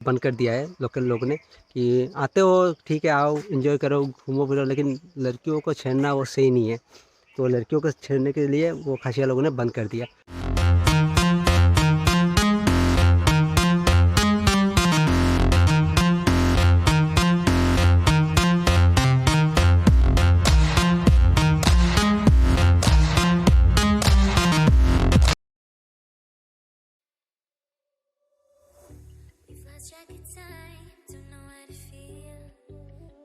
बंद कर दिया है लोकल लोग ने कि आते हो ठीक है, आओ एंजॉय करो, घूमो फिरो, लेकिन लड़कियों को छेड़ना वो सही नहीं है। तो लड़कियों को छेड़ने के लिए वो खासिया लोगों ने बंद कर दिया।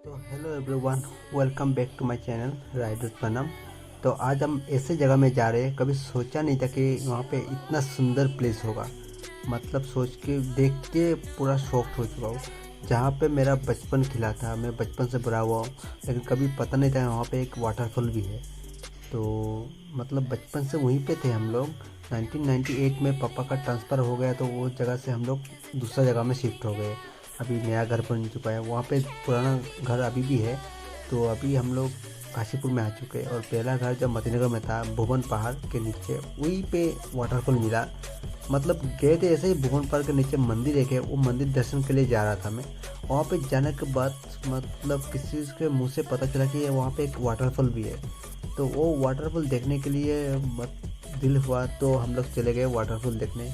तो hello everyone, welcome back to my channel rider Panam. तो आज हम ऐसे जगह में जा रहे हैं, कभी सोचा नहीं था कि वहाँ पे इतना सुंदर प्लेस होगा। मतलब सोच के देख के पूरा शॉक्ड हो चुका हूँ। जहाँ पे मेरा बचपन खिला था, मैं बचपन से बड़ा हुआ हूँ, लेकिन कभी पता नहीं था वहाँ पे एक वाटरफॉल भी है। तो मतलब बचपन से वहीं पे थे हम लोग। 1998 में पापा का ट्रांसफ़र हो गया, तो वो जगह से हम लोग दूसरा जगह में शिफ्ट हो गए। अभी नया घर बन चुका है, वहाँ पे पुराना घर अभी भी है। तो अभी हम लोग काशीपुर में आ चुके हैं, और पहला घर जब मतीनगर में था, भुवन पहाड़ के नीचे, वहीं पे वाटरफॉल मिला। मतलब गए थे ऐसे ही, भुवन पहाड़ के नीचे मंदिर एक है, वो मंदिर दर्शन के लिए जा रहा था मैं। वहाँ पे जाने के बाद मतलब किसी के मुंह से पता चला कि वहाँ पे एक वाटरफॉल भी है। तो वो वाटरफॉल देखने के लिए दिल हुआ, तो हम लोग चले गए वाटरफॉल देखने।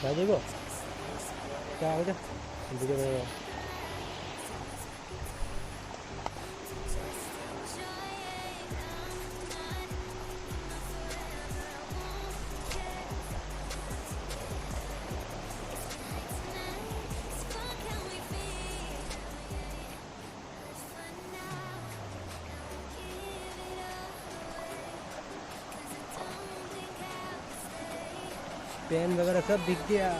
क्या देखो क्या हो जाए। पेन वगैरह सब दिख गया।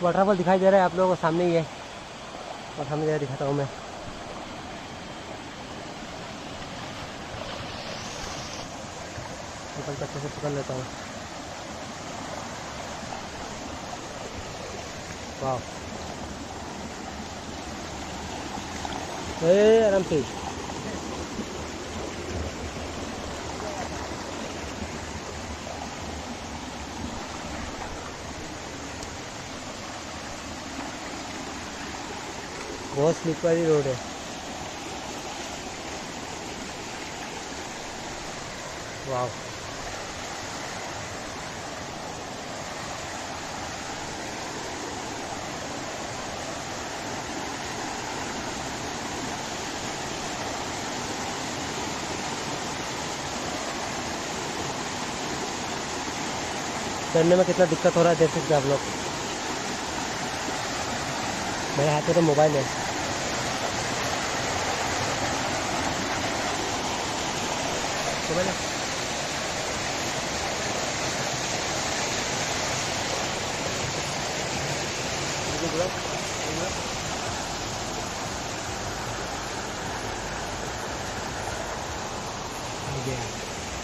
वाटरफॉल दिखाई दे रहा है आप लोगों को, सामने ही है, और सामने जगह दिखाता हूँ मैं। अच्छे से पकड़ लेता हूँ। वाह, आराम से। बहुत स्लिपरी रोड है। वाह, चढ़ने में कितना दिक्कत हो रहा है देख सकते हैं आप लोग। मेरे हाथ में तो मोबाइल है। मोबाइल है।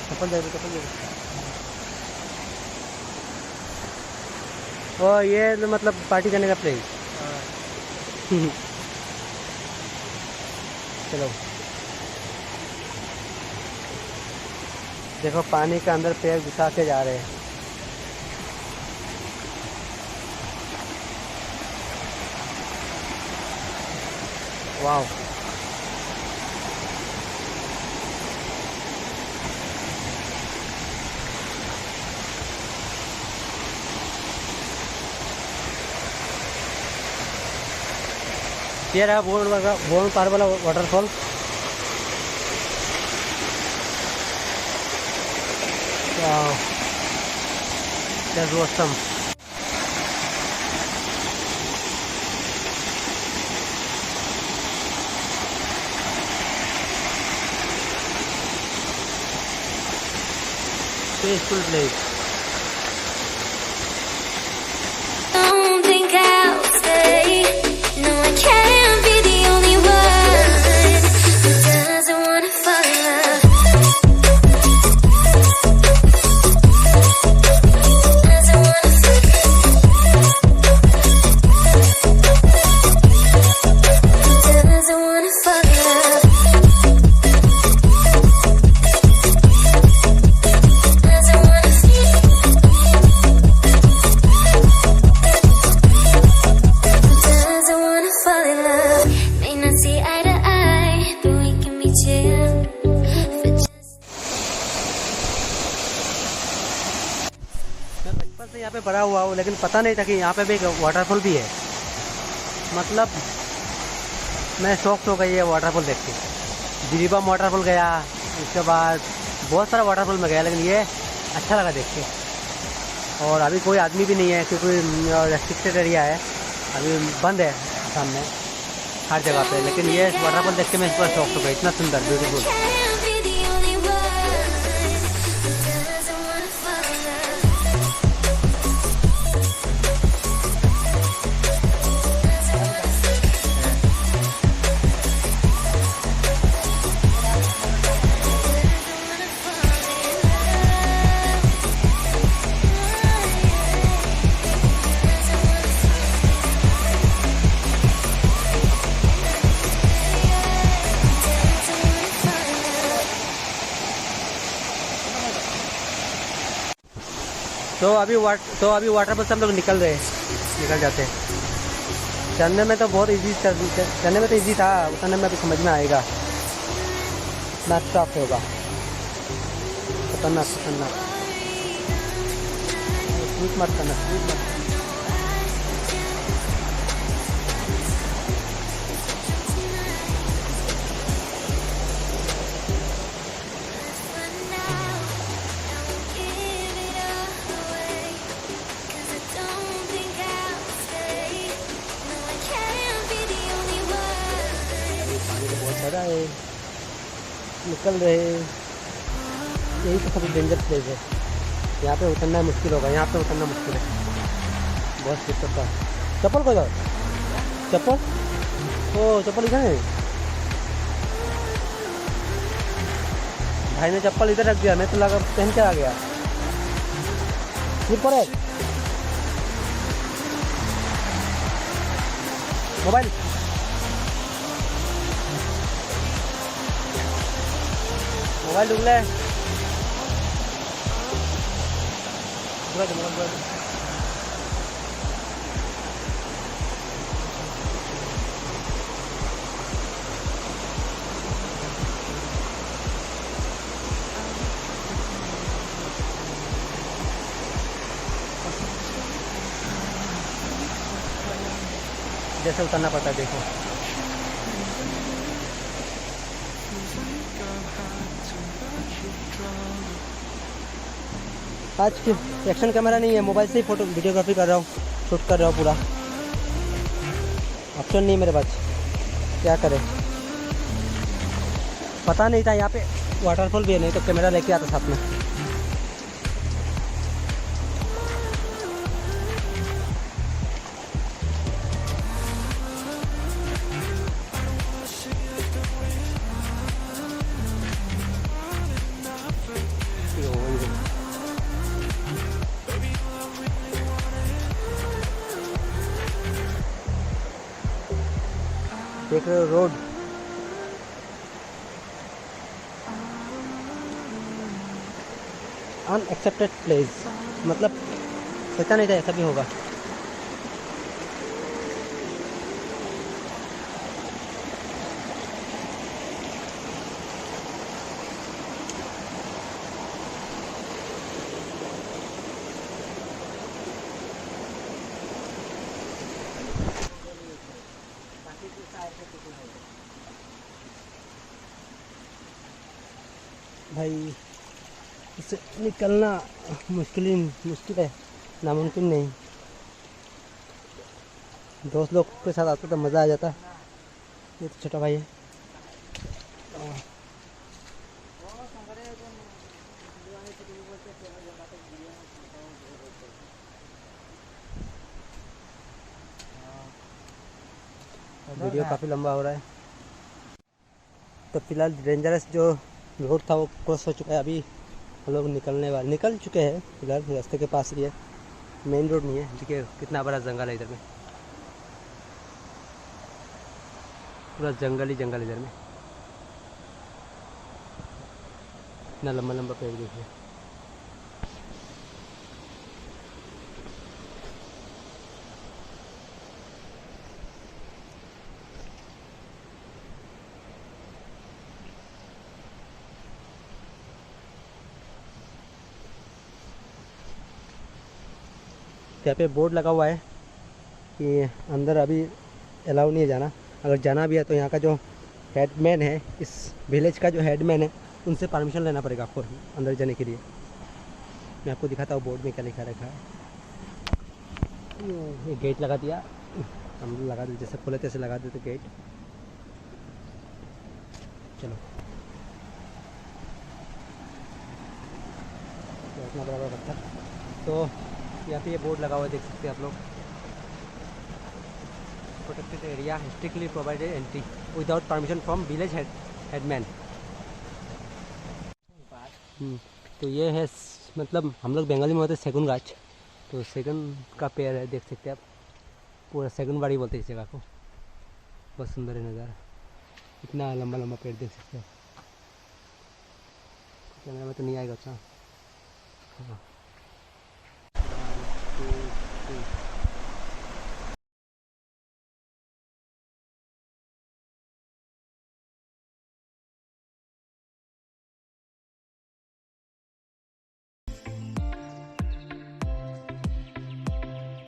चप्पल दे दो, चप्पल दे दो। और ये तो मतलब पार्टी करने का प्लेस। चलो देखो, पानी के अंदर पैर घुसा के जा रहे हैं। वाह, ये रहा बोन पार वाला waterfall. That's awesome. Peaceful place. से यहाँ पे बड़ा हुआ हूँ, लेकिन पता नहीं था कि यहाँ पे भी एक वाटरफॉल भी है। मतलब मैं शौक हो गई है वाटरफॉल देख के। जिरीबम वाटरफॉल गया, उसके बाद बहुत सारा वाटरफॉल में गया, लेकिन ये अच्छा लगा देख के। और अभी कोई आदमी भी नहीं है क्योंकि रेस्ट्रिक्टेड एरिया है, अभी बंद है सामने हर जगह पे। लेकिन ये वाटरफॉल देख के मैं इस पर शौक हो गई, इतना सुंदर ब्यूटीफुल। तो अभी वाटरफॉल से हम लोग निकल जाते हैं। चढ़ने में तो बहुत इजी, चढ़ने में तो इजी था, उतरने में अभी समझ में आएगा। ना टफ होगा, खतरनाक। स्लीप मत करना, स्लीप मत। निकल रहे, यही तो सबसे डेंजर प्लेस है। यहाँ पे उतरना मुश्किल होगा, यहाँ पे उतरना मुश्किल है, बहुत दिक्कत है। चप्पल को जाओ, चप्पल इधर है। भाई ने चप्पल इधर रख दिया, मैं तो लगा पहन के आ गया। स्लिप है मोबाइल, डूबला है पूरा। जैसे उतरना पड़ता है, देखो। आज की एक्शन कैमरा नहीं है, मोबाइल से ही फोटो वीडियोग्राफी कर रहा हूँ, शूट कर रहा हूँ पूरा। ऑप्शन नहीं मेरे पास, क्या करें। पता नहीं था यहाँ पे वाटरफॉल भी है, नहीं तो कैमरा लेके आता साथ में। देख रहे हो रोड, अनएक्सेप्टेड प्लेस। मतलब सोचा नहीं था ऐसा भी होगा। भाई इससे निकलना मुश्किल है, नामुमकिन नहीं। दोस्त लोग के साथ आता तो मज़ा आ जाता। ये तो छोटा भाई है। वीडियो काफ़ी लंबा हो रहा है। तो फिलहाल डेंजरस जो रोड था वो क्रॉस हो चुका है। अभी हम लोग निकल चुके हैं। फिलहाल रास्ते के पास ही है, मेन रोड नहीं है। देखिए कितना बड़ा जंगल है इधर में, पूरा जंगल ही जंगल इधर में। इतना लंबा लंबा पेड़ देखिए। यहाँ पे बोर्ड लगा हुआ है कि अंदर अभी अलाउ नहीं है जाना। अगर जाना भी है तो यहाँ का जो हेडमैन है, इस विलेज का जो हेडमैन है, उनसे परमिशन लेना पड़ेगा आपको अंदर जाने के लिए। मैं आपको दिखाता हूँ बोर्ड में क्या लिखा रखा है। ये गेट लगा दिया, हम लगा दे, जैसे खोले तैसे लगा देते गेट। चलो इतना बड़ा बड़ा पत्थर। तो यहाँ पे ये बोर्ड लगा हुआ है, देख सकते हैं आप लोग। Protected area, strictly provided entry without permission from village headman. तो ये है, मतलब हम लोग बंगाली में होते हैं सेगुन गाछ। तो सेगुन का पेड़ है, देख सकते हैं आप। पूरा सेगुन बाड़ी बोलते हैं इस जगह को। बहुत सुंदर है नज़ारा, इतना लंबा लंबा पेड़ देख सकते हैं। कैमरा में तो नहीं आएगा उतना। हाँ।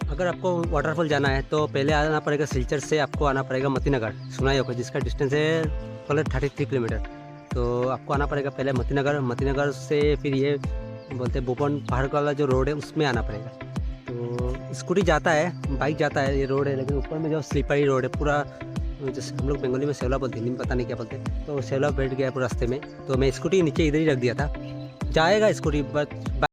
अगर आपको वाटरफॉल जाना है तो पहले आना पड़ेगा सिलचर से, आपको आना पड़ेगा मतीनगर, सुना ही होगा, जिसका डिस्टेंस है 33 किलोमीटर। तो आपको आना पड़ेगा पहले मतीनगर से फिर ये बोलते हैं भूबन पहाड़ वाला जो रोड है उसमें आना पड़ेगा। तो स्कूटी जाता है, बाइक जाता है, ये रोड है, लेकिन ऊपर में जो स्लीपरी रोड है पूरा, जैसे हम लोग बंगाली में सेवला बोलते हैं, पता नहीं क्या बोलते हैं। तो सेवला बैठ गया पूरे रास्ते में। तो मैं स्कूटी नीचे इधर ही रख दिया था, जाएगा स्कूटी, बट